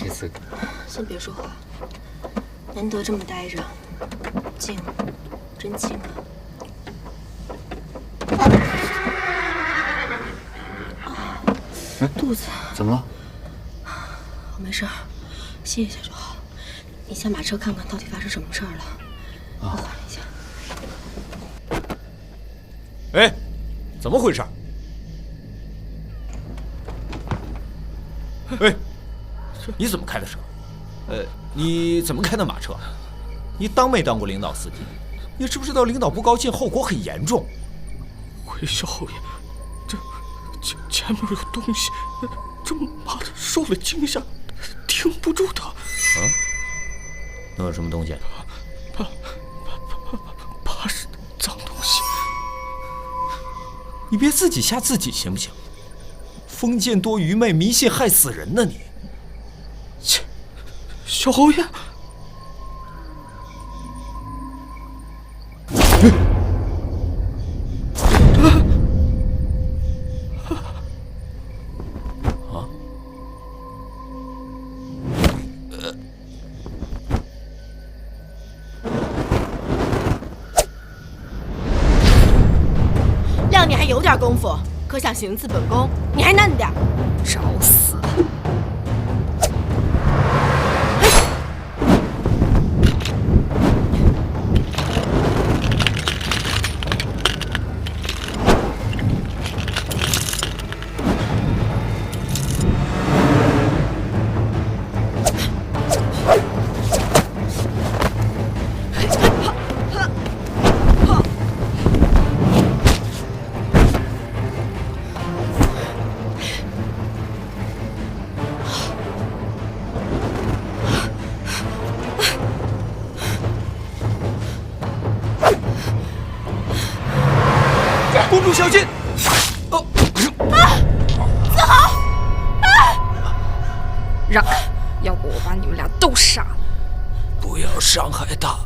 这次先别说话，难得这么待着，静，真静啊！肚子怎么了？我没事儿，歇一下就好。你下马车看看到底发生什么事儿了。我缓一下。哎，怎么回事？哎，你怎么开的车？你怎么开的马车？你当没当过领导司机？你知不知道领导不高兴，后果很严重？回少爷，这前面有东西，这马的受了惊吓，停不住的。嗯，能有什么东西？怕是脏东西。你别自己吓自己行不行？封建多愚昧，迷信害死人呢！你，切，小侯爷。谅你还有点功夫，可想行刺本宫，你还嫩点，找死！公主小心！子豪，让开，要不我把你们俩都杀了！不要伤害她。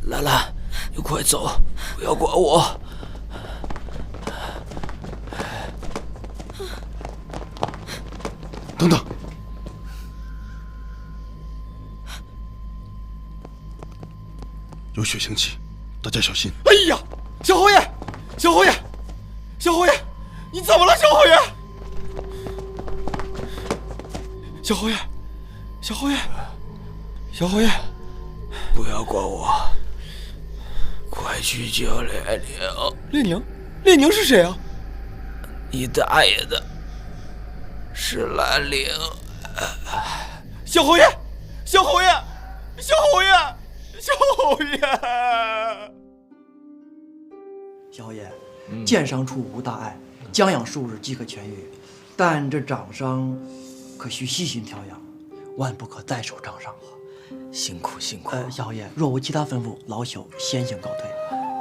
兰兰，你快走，不要管我。等等，有血腥气，大家小心！哎呀，小侯爷，小侯爷，小侯爷，你怎么了，小侯爷？小侯爷，小侯爷，小侯爷，不要管我，快去叫列宁。列宁，列宁是谁啊？你大爷的，是兰陵。小侯爷，小侯爷，小侯爷，小侯爷！小侯爷，箭伤处无大碍，将养数日即可痊愈，但这掌伤可需细心调养，万不可再受杖伤。辛苦辛苦。小侯爷，若无其他吩咐，老朽先行告退。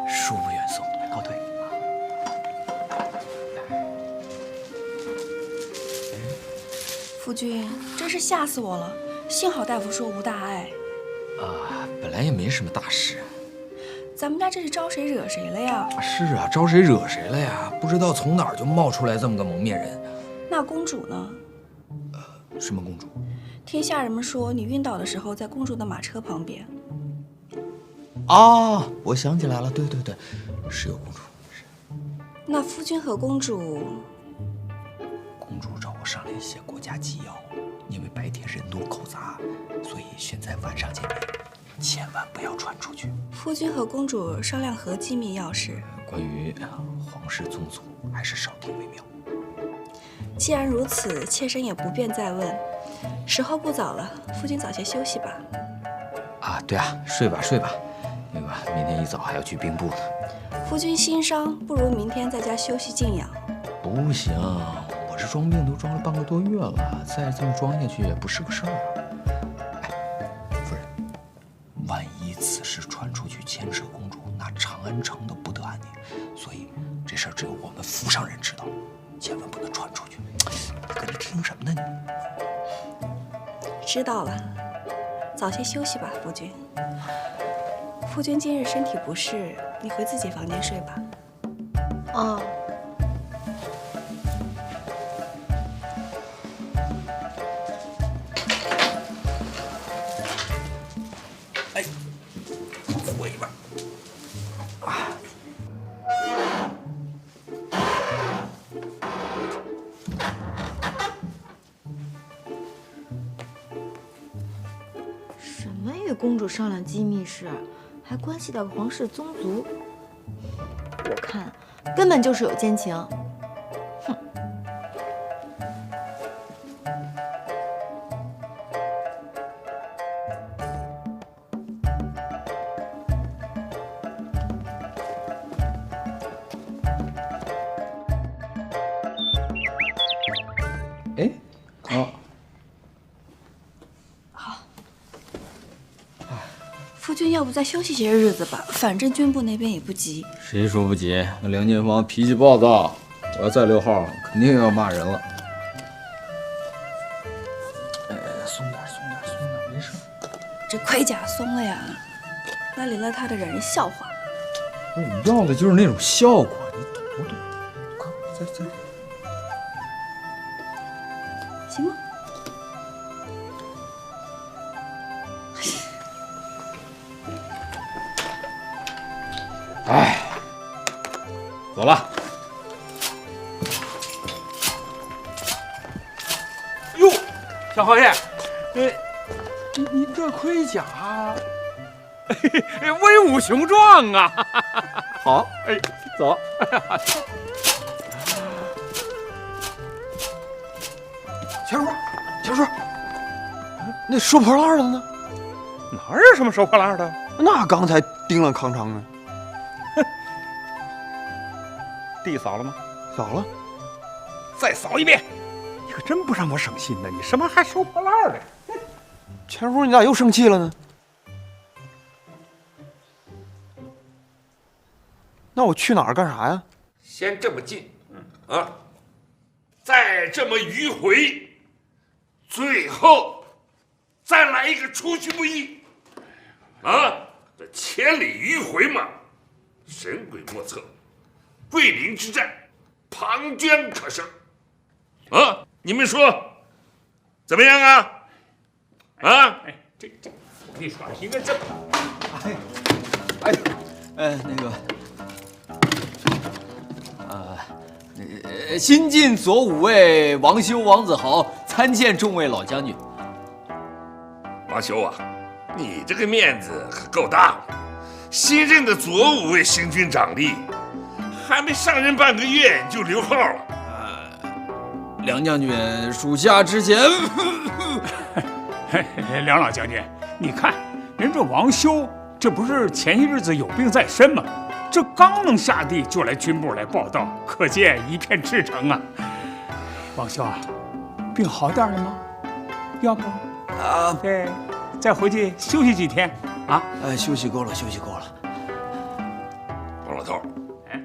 恕不远送，告退。夫君，真是吓死我了！幸好大夫说无大碍。本来也没什么大事。咱们家这是招谁惹谁了呀？是啊，招谁惹谁了呀？不知道从哪儿就冒出来这么个蒙面人。那公主呢？什么公主？听下人们说，你晕倒的时候在公主的马车旁边。啊，我想起来了，对对对，是有公主。是。那夫君和公主，公主找我商量一些国家机要，因为白天人多口杂，所以选在晚上见面，千万不要传出去。夫君和公主商量何机密要事？关于皇室宗族，还是少听为妙。既然如此，妾身也不便再问。时候不早了，夫君早些休息吧。啊，对啊，睡吧睡吧，那个明天一早还要去兵部呢。夫君心伤，不如明天在家休息静养。不行，我这装病都装了半个多月了，再这么装下去也不是个事儿啊。哎，夫人，万一此事传出去牵扯公主，那长安城都不得安宁。所以这事儿只有我们府上人知道，千万不能传出去。搁这听什么呢你？知道了，早些休息吧，夫君。夫君今日身体不适，你回自己房间睡吧。哦。哎，扶我一把。什么与公主商量机密事，还关系到皇室宗族？我看根本就是有奸情。哼！哎，哦，夫君要不再休息些日子吧，反正军部那边也不急。谁说不急？那梁建房脾气暴躁，我要再溜号，肯定要骂人了。哎，松点，没事。这盔甲松了呀，那离了他的让人笑话。不是你要的就是那种效果，你懂不懂？快，再。行吗？哎，走了。哟，小侯爷，你这盔甲，威武雄壮啊！好，哎，走。钱叔，那收破烂的呢？哪有什么收破烂的？那刚才叮啷康昌啊，地扫了吗？扫了。再扫一遍。你可真不让我省心呢！你什么还收破烂的？钱叔，你咋又生气了呢？那我去哪儿干啥呀？先这么近，再这么迂回，最后再来一个出其不意，这千里迂回嘛，神鬼莫测，桂林之战，庞涓可胜，你们说怎么样啊？这，我跟你说，应该这么。新晋左武卫王修、王子豪参见众位老将军。王修啊，你这个面子可够大了！新任的左武卫行军长吏，还没上任半个月就留号了。梁将军，属下之前梁老将军，你看人这王修，这不是前些日子有病在身吗？这刚能下地就来军部来报道，可见一片赤诚啊！王修啊，病好点了吗？要不对，再回去休息几天啊？休息够了。王老头，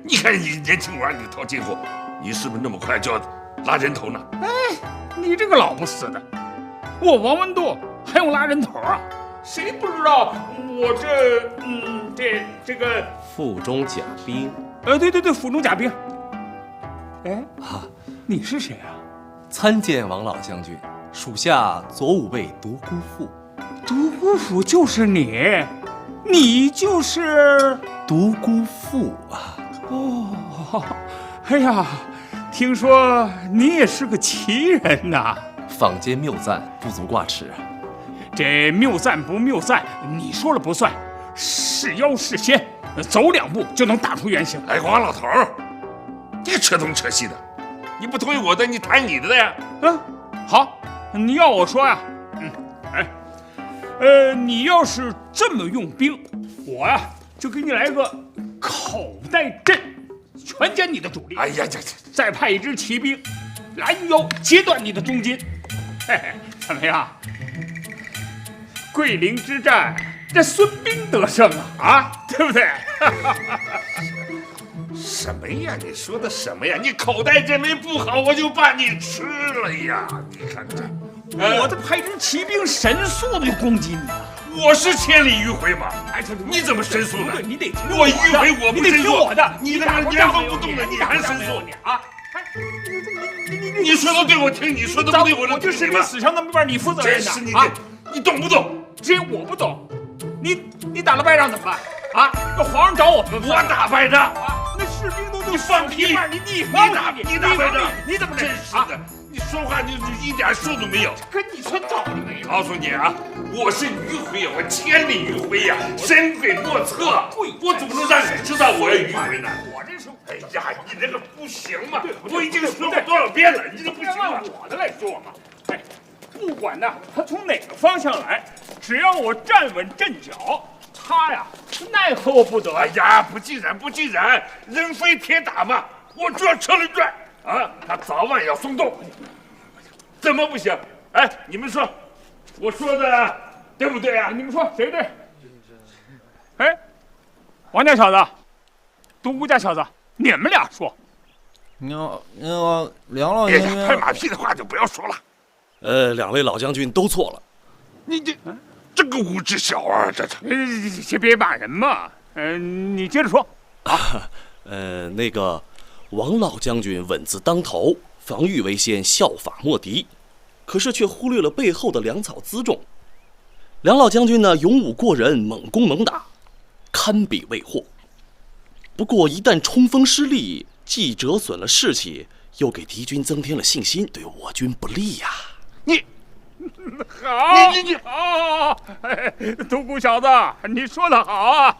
你看你年轻娃，你套近乎，你是不是那么快就要拉人头呢？你这个老不死的，我王文度还用拉人头啊？谁不知道我这个腹中甲兵？对，腹中甲兵。你是谁啊？参见王老将军，属下左武卫独孤馥。独孤馥就是你，你就是独孤馥啊！哦，哎呀，听说你也是个奇人呐。坊间谬赞，不足挂齿。这谬赞不谬赞，你说了不算。是妖是仙，走两步就能打出原形。哎，王老头，你扯东扯西的，你不同意我的，你谈你的呀。好，你要我说呀，你要是这么用兵，我呀就给你来个口袋阵，全歼你的主力。哎呀，再派一支骑兵拦腰截断你的中筋。怎么样？桂林之战，这孙膑得胜啊，对不对？什么呀？你说的什么呀？你口袋阵没布好，我就把你吃了呀！你看这，我这派支骑兵神速的攻击你，我是千里迂回嘛。你怎么神速呢？你得听我迂回，我不神速。你得听我的。你那个原封不动的，你还神速啊？你说的对我听，你说的不对我就士兵死伤的那边你负责任的。你懂不懂？这我不懂，你打了败仗怎么办啊？那皇上找我们，我打败仗，那士兵都你放屁！你打败仗，你怎么真是的？你说话就一点数都没有。跟你说道理没有？告诉你啊，我是迂回呀，我千里迂回呀，神鬼莫测。我怎么能让你知道我要迂回呢？我这是，哎呀，你这个不行嘛！我已经说过多少遍了，你这不行按我的来说嘛。哎，不管呢，他从哪个方向来，只要我站稳阵脚，他呀奈何我不得。哎呀，不尽然，人非铁打嘛。我只要车轮转啊，他早晚要松动。怎么不行？哎，你们说，我说的对不对啊？你们说谁对？哎，王家小子，独孤家小子，你们俩说。那个梁老哎将军，呀，拍马屁的话就不要说了。两位老将军都错了。你这个无知小儿，这先别骂人嘛。你接着说。那个王老将军稳字当头，防御为先，效法莫敌，可是却忽略了背后的粮草辎重。梁老将军呢，勇武过人，猛攻猛打，堪比未获。不过一旦冲锋失利，既折损了士气，又给敌军增添了信心，对我军不利呀。好，独孤小子，你说的好啊！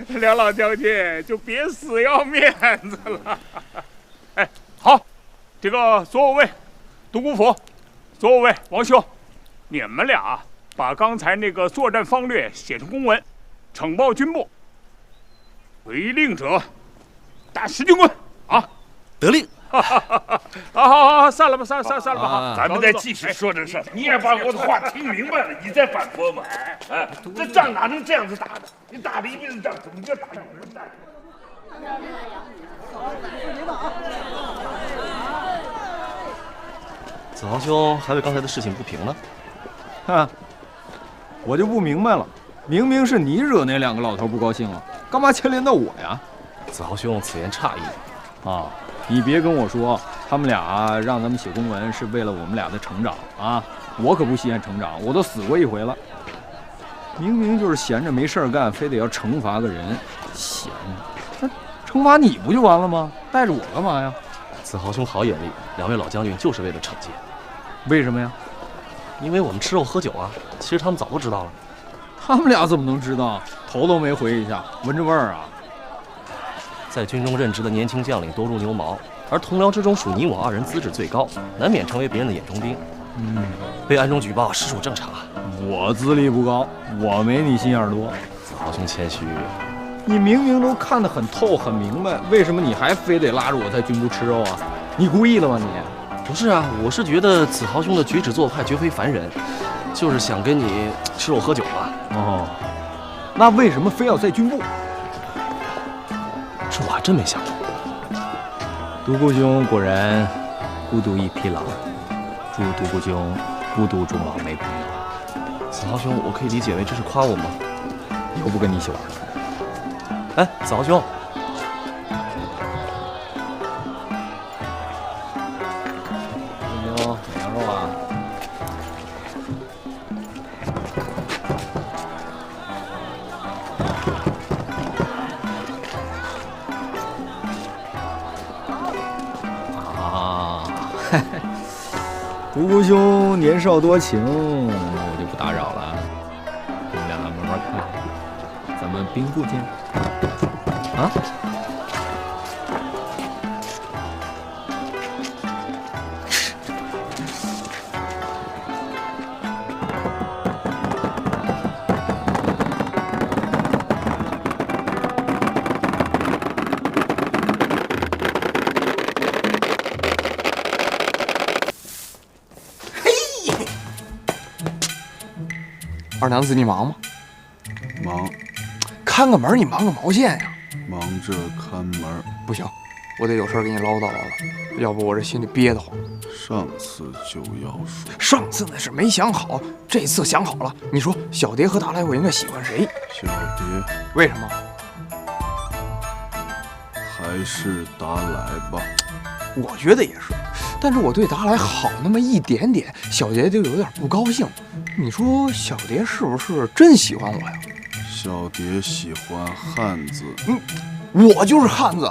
梁老将军就别死要面子了。哎，好，这个左武卫独孤府，左武卫王修，你们俩把刚才那个作战方略写成公文，呈报军部。违令者，打10军棍啊！得令。好，散了吧，散了吧。咱们再继续说这事儿。你也把我的话听明白了，你再反驳嘛。哎，这仗哪能这样子打的？你打了一辈子仗，怎么就打1回战？子豪兄还为刚才的事情不平呢。哼，我就不明白了，明明是你惹那2个老头不高兴了，干嘛牵连到我呀？子豪兄此言差矣。啊，你别跟我说他们俩让咱们写公文是为了我们俩的成长啊！我可不稀罕成长，我都死过1回了。明明就是闲着没事干，非得要惩罚个人，闲着，那惩罚你不就完了吗？带着我干嘛呀？子豪兄好眼力，2位老将军就是为了惩戒。为什么呀？因为我们吃肉喝酒啊，其实他们早都知道了。他们俩怎么能知道？头都没回一下，闻着味儿啊！在军中任职的年轻将领多如牛毛，而同僚之中属你我2人资质最高，难免成为别人的眼中钉。被暗中举报实属正常。我资历不高，我没你心眼多。子豪兄谦虚。你明明都看得很透很明白，为什么你还非得拉着我在军部吃肉啊？你故意的吗你？不是啊，我是觉得子豪兄的举止做派绝非凡人，就是想跟你吃肉喝酒嘛。哦，那为什么非要在军部？这我还真没想过。独孤兄果然孤独一匹狼，祝独孤兄孤独终老没朋友。子豪兄，我可以理解为这是夸我吗？以后不跟你一起玩了。哎，子豪兄，有没有羊肉啊？独孤兄年少多情，那我就不打扰了，你们俩慢慢看，咱们兵部见。啊？二娘子，你忙吗？忙，看个门，你忙个毛线呀？忙着看门。不行，我得有事给你唠叨唠叨，要不我这心里憋得慌。上次就要说，上次那是没想好，这次想好了。你说小蝶和达来，我应该喜欢谁？小蝶。为什么？还是达来吧。我觉得也是，但是我对达来好那么一点点，小蝶就有点不高兴。你说小蝶是不是真喜欢我呀？小蝶喜欢汉子，我就是汉子。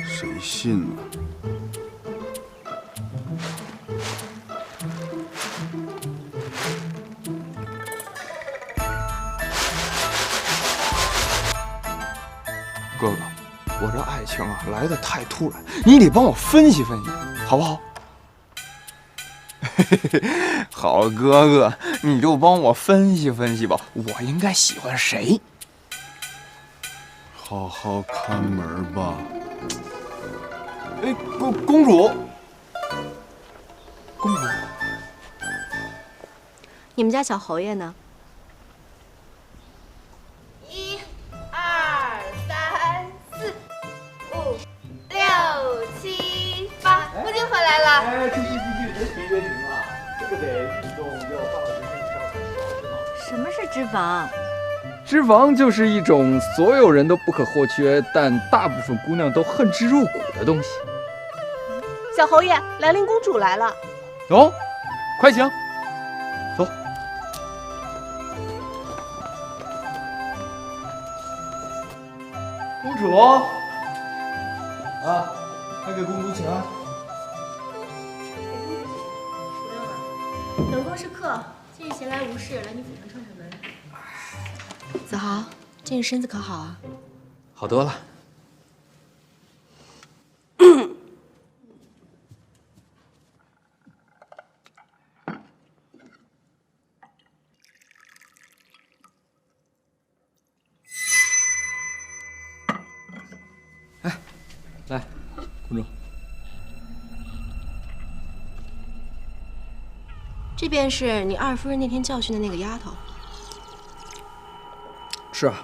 谁信呢？哥哥，我这爱情啊来得太突然，你得帮我分析分析，好不好？好哥哥，你就帮我分析分析吧，我应该喜欢谁？好好看门吧。哎，公主，公主，你们家小侯爷呢？1、2、3、4、5、6、7、8，夫君回来了。哎，继续，人没约停啊，这个得启动6号的什么是脂肪？脂肪就是一种所有人都不可或缺，但大部分姑娘都恨之入骨的东西。小侯爷，兰陵公主来了。哦，快请，走。公主，啊，快给公主请安。不用了，本宫是客，今日闲来无事，来你府上串串门。子豪，近日身子可好啊？好多了。哎，来，公主。这便是你二夫人那天教训的那个丫头。是啊。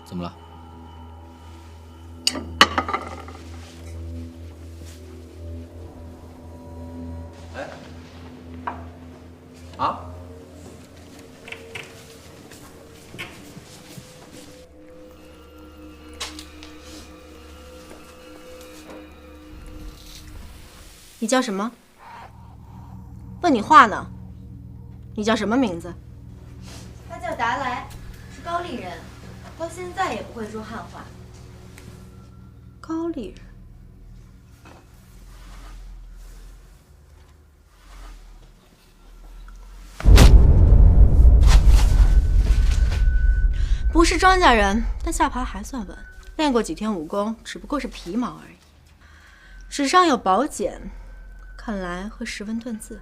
怎么了？啊？你叫什么？问你话呢。你叫什么名字？他叫达来，是高丽人，到现在也不会说汉话。高丽人。不是庄稼人，但下爬还算稳，练过几天武功，只不过是皮毛而已。纸上有宝简，看来会识文断字。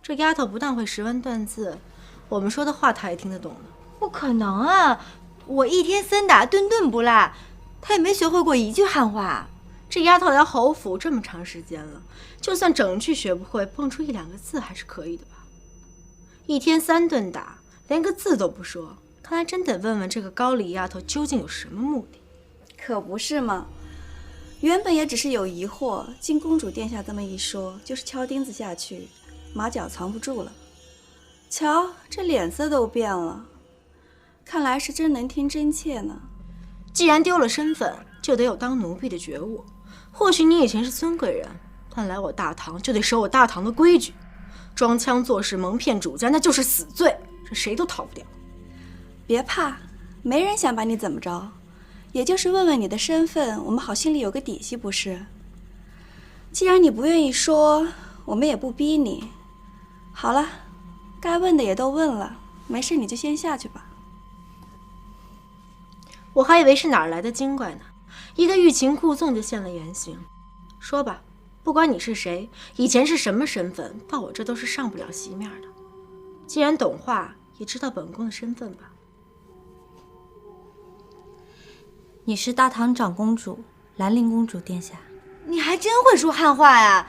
这丫头不但会识文断字，我们说的话她也听得懂呢。不可能啊！我一天3打，顿顿不落，她也没学会过一句汉话。这丫头来侯府这么长时间了，就算整句学不会，蹦出1、2个字还是可以的吧？一天3顿打，连个字都不说，看来真得问问这个高丽丫头究竟有什么目的。可不是嘛，原本也只是有疑惑，经公主殿下这么一说，就是敲钉子下去，马脚藏不住了。瞧，这脸色都变了，看来是真能听真切呢。既然丢了身份，就得有当奴婢的觉悟。或许你以前是尊贵人，但来我大唐就得守我大唐的规矩。装腔作势、蒙骗主家，那就是死罪，这谁都逃不掉。别怕，没人想把你怎么着，也就是问问你的身份，我们好心里有个底细，不是？既然你不愿意说，我们也不逼你。好了，该问的也都问了，没事你就先下去吧。我还以为是哪儿来的精怪呢，一个欲擒故纵就现了原形。说吧，不管你是谁，以前是什么身份，到我这都是上不了席面的。既然懂话，也知道本宫的身份吧。你是大唐长公主兰陵公主殿下。你还真会说汉话呀！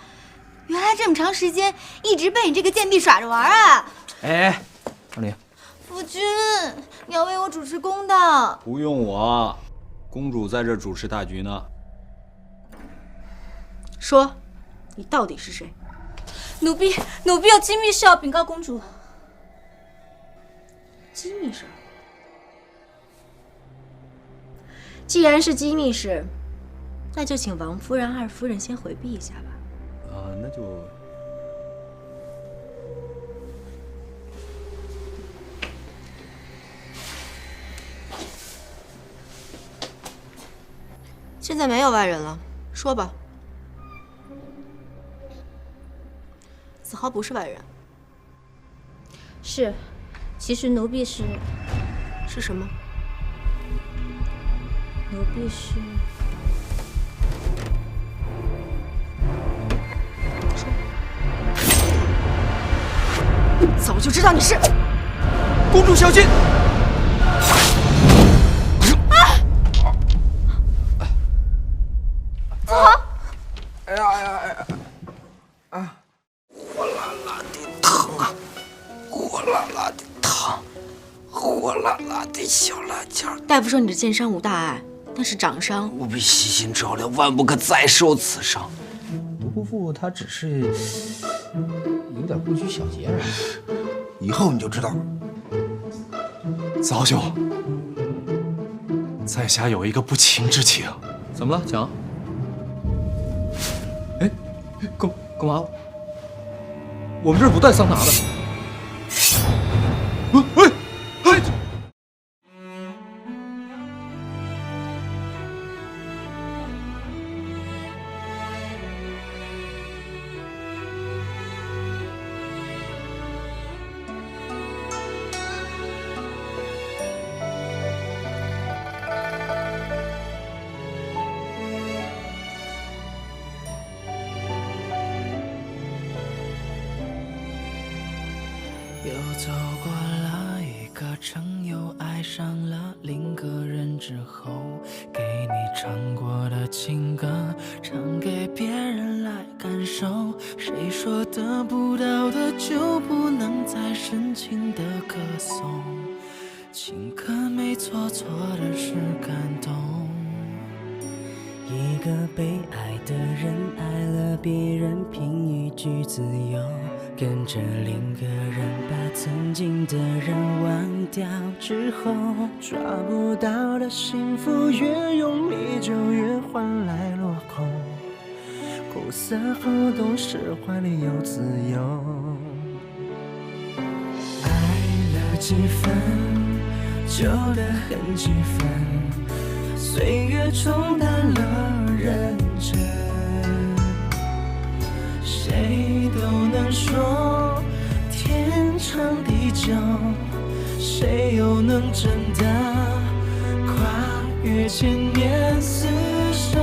原来这么长时间一直被你这个贱婢耍着玩啊！哎，张玲，夫君，你要为我主持公道。不用我，公主在这主持大局呢。说，你到底是谁？奴婢有机密事要禀告公主。机密事？既然是机密事，那就请王夫人、二夫人先回避一下吧。那就。现在没有外人了，说吧。子豪不是外人。是，其实奴婢是什么？奴婢是。早就知道你是。公主小心！子豪！哎呀！啊！火辣辣的疼啊！火辣辣的疼，火辣辣的小辣椒。大夫说你的剑伤无大碍，但是掌伤。务必细心照料，万不可再受此伤。独孤父他只是有点不拘小节而已，以后你就知道了。子豪兄，在下有一个不情之请。怎么了？讲。哎，干嘛？我们这儿不带桑拿的。又走过了一个城，又爱上了另个人之后，给你唱过的情歌，唱给别人来感受。谁说得不到的就不能再深情的歌颂？情歌没错，错的是感动。一个被爱的人爱了别人，凭一句自由，跟着另个人把曾经的人忘掉之后，抓不到的幸福越用力就越换来落空，苦涩后懂释怀里有自由。爱了几分就得恨几分，岁月冲淡了认真，谁都能说天长地久，谁又能真的跨越千年厮守？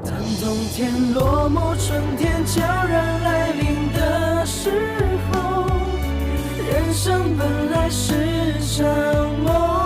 当冬天落幕，春天悄然来临的时候，人生本来是场梦。